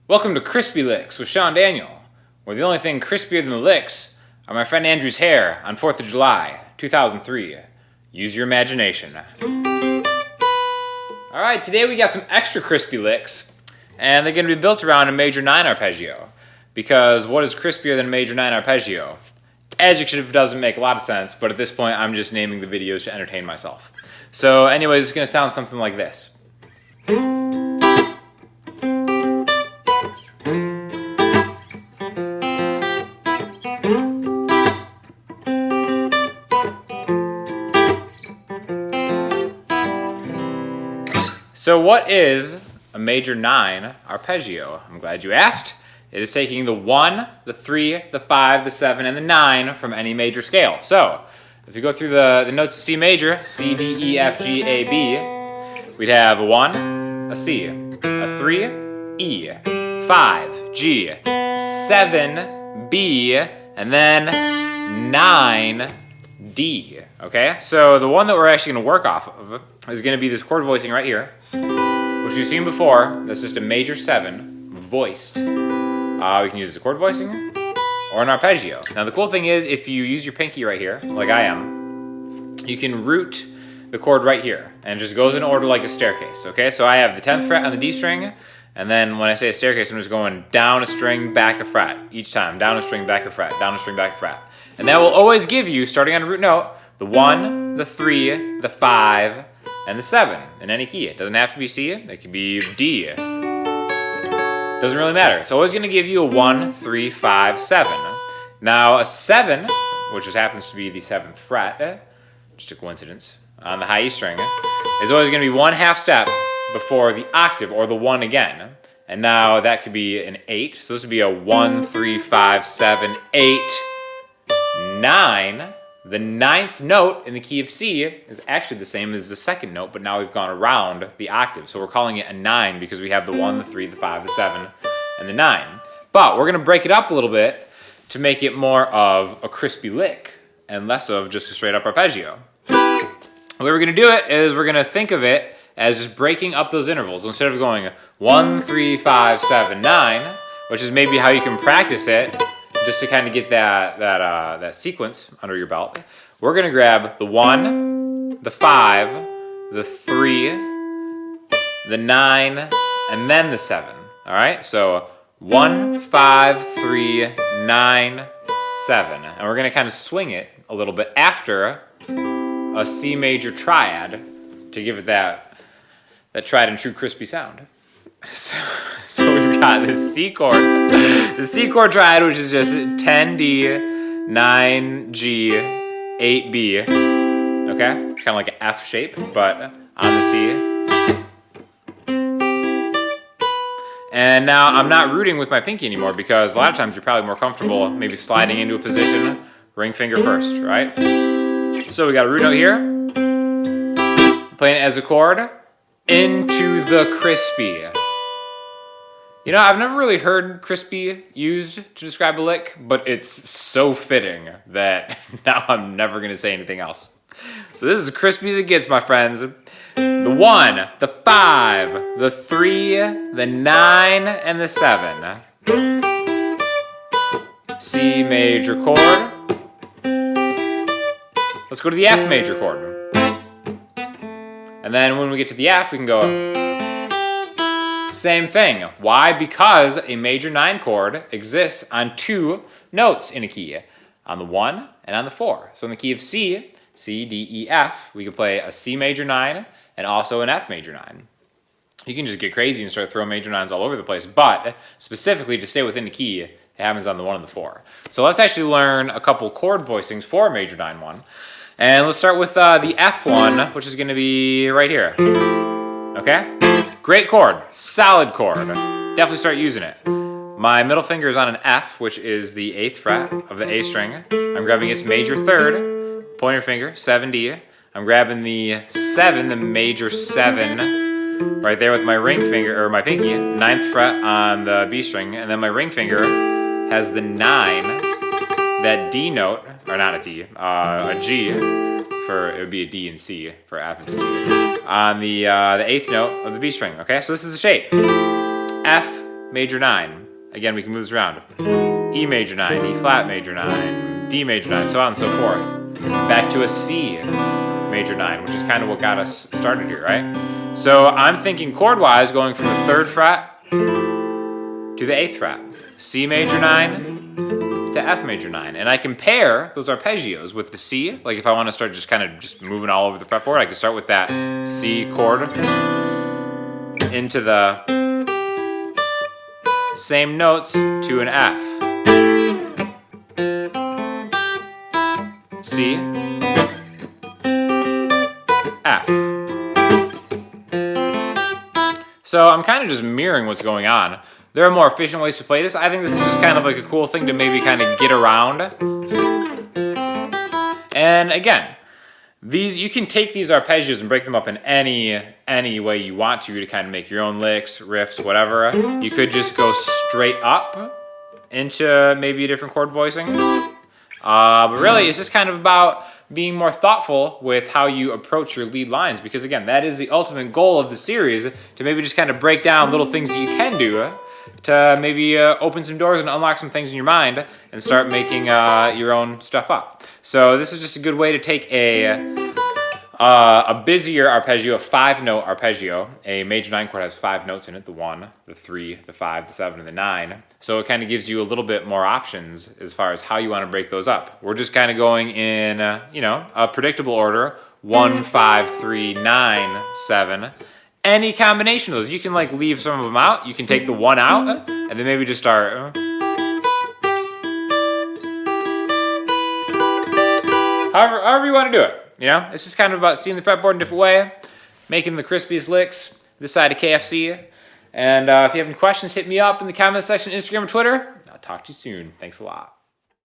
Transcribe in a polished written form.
Welcome to Crispy Licks with Sean Daniel, where the only thing crispier than the licks are my friend Andrew's hair on 4th of July, 2003. Use your imagination. Alright, today we got some extra crispy licks, and they're going to be built around a major 9 arpeggio. Because what is crispier than a major 9 arpeggio? Adjective doesn't make a lot of sense, but at this point I'm just naming the videos to entertain myself. So anyways, it's going to sound something like this. So what is a major 9 arpeggio? I'm glad you asked. It is taking the 1, the 3, the 5, the 7, and the 9 from any major scale. So if you go through the notes of C major, C, D, E, F, G, A, B, we'd have a 1, a C, a 3, E, 5, G, 7, B, and then 9, D. Okay, so the one that we're actually going to work off of is going to be this chord voicing right here, which we've seen before. That's just a major 7 voiced. We can use a chord voicing or an arpeggio. Now the cool thing is, if you use your pinky right here, like I am, you can root the chord right here, and it just goes in order like a staircase. Okay, so I have the 10th fret on the D string, and then when I say a staircase, I'm just going down a string, back a fret each time. Down a string, back a fret, down a string, back a fret. And that will always give you, starting on a root note, the 1, the 3, the 5, and the 7 in any key. It doesn't have to be C, it could be D. Doesn't really matter. It's always going to give you a 1, 3, 5, 7. Now a 7, which just happens to be the 7th fret, just a coincidence, on the high E string, is always going to be 1 half step before the octave, or the 1 again. And now that could be an 8, so this would be a 1, 3, 5, 7, 8, 9. The 9th note in the key of C is actually the same as the 2nd note, but now we've gone around the octave. So we're calling it a 9 because we have the 1, the 3, the 5, the 7, and the 9. But we're going to break it up a little bit to make it more of a crispy lick and less of just a straight up arpeggio. The way we're going to do it is we're going to think of it as just breaking up those intervals. Instead of going 1, 3, 5, 7, 9, which is maybe how you can practice it, just to kind of get that sequence under your belt, we're going to grab the 1, the 5, the 3, the 9, and then the 7. All right? So 1, 5, 3, 9, 7. And we're going to kind of swing it a little bit after a C major triad to give it that tried and true crispy sound. So we've got this C chord, the C chord triad, which is just 10D, 9G, 8B. Okay, it's kind of like an F shape, but on the C. And now I'm not rooting with my pinky anymore because a lot of times you're probably more comfortable maybe sliding into a position, ring finger first, right? So we got a root note here, playing it as a chord, into the crispy. You know, I've never really heard crispy used to describe a lick, but it's so fitting that now I'm never going to say anything else. So this is as crispy as it gets, my friends. The 1, the 5, the 3, the 9, and the 7. C major chord. Let's go to the F major chord. And then when we get to the F, we can go... Same thing. Why? Because a major 9 chord exists on 2 notes in a key, on the 1 and on the 4. So in the key of C, C, D, E, F, we could play a C major 9 and also an F major 9. You can just get crazy and start throwing major 9s all over the place, but specifically to stay within the key, it happens on the 1 and the 4. So let's actually learn a couple chord voicings for a major 9 one. And let's start with the F one, which is going to be right here. Okay? Great chord, solid chord. Definitely start using it. My middle finger is on an F, which is the 8th fret of the A string. I'm grabbing its major 3rd, pointer finger, 7D. I'm grabbing the 7, the major 7, right there with my ring finger, or my pinky, 9th fret on the B string, and then my ring finger has the 9, that D note, or not a D, a G, for, it would be a D and C, for F it's a G, on the 8th note of the B string, okay? So this is the shape. F, major 9. Again, we can move this around. E major 9, E flat major 9, D major 9, so on and so forth. Back to a C major 9, which is kind of what got us started here, right? So I'm thinking chord-wise going from the 3rd fret to the 8th fret. C major 9 to F major 9. And I can pair those arpeggios with the C. Like if I want to start just kind of just moving all over the fretboard, I can start with that C chord into the same notes to an F. C, F. So I'm kind of just mirroring what's going on. There are more efficient ways to play this. I think this is just kind of like a cool thing to maybe kind of get around. And again, you can take these arpeggios and break them up in any way you want to kind of make your own licks, riffs, whatever. You could just go straight up into maybe a different chord voicing. But really, it's just kind of about being more thoughtful with how you approach your lead lines, because again, that is the ultimate goal of the series, to maybe just kind of break down little things that you can do to maybe open some doors and unlock some things in your mind and start making your own stuff up. So this is just a good way to take a busier arpeggio, a 5-note arpeggio. A major 9 chord has 5 notes in it, the 1, the 3, the 5, the 7, and the 9. So it kind of gives you a little bit more options as far as how you want to break those up. We're just kind of going in, a predictable order, 1, 5, 3, 9, 7. Any combination of those. You can like leave some of them out. You can take the 1 out and then maybe just start. However you want to do it. It's just kind of about seeing the fretboard in a different way, making the crispiest licks this side of KFC. And if you have any questions, hit me up in the comment section, Instagram or Twitter. I'll talk to you soon. Thanks a lot.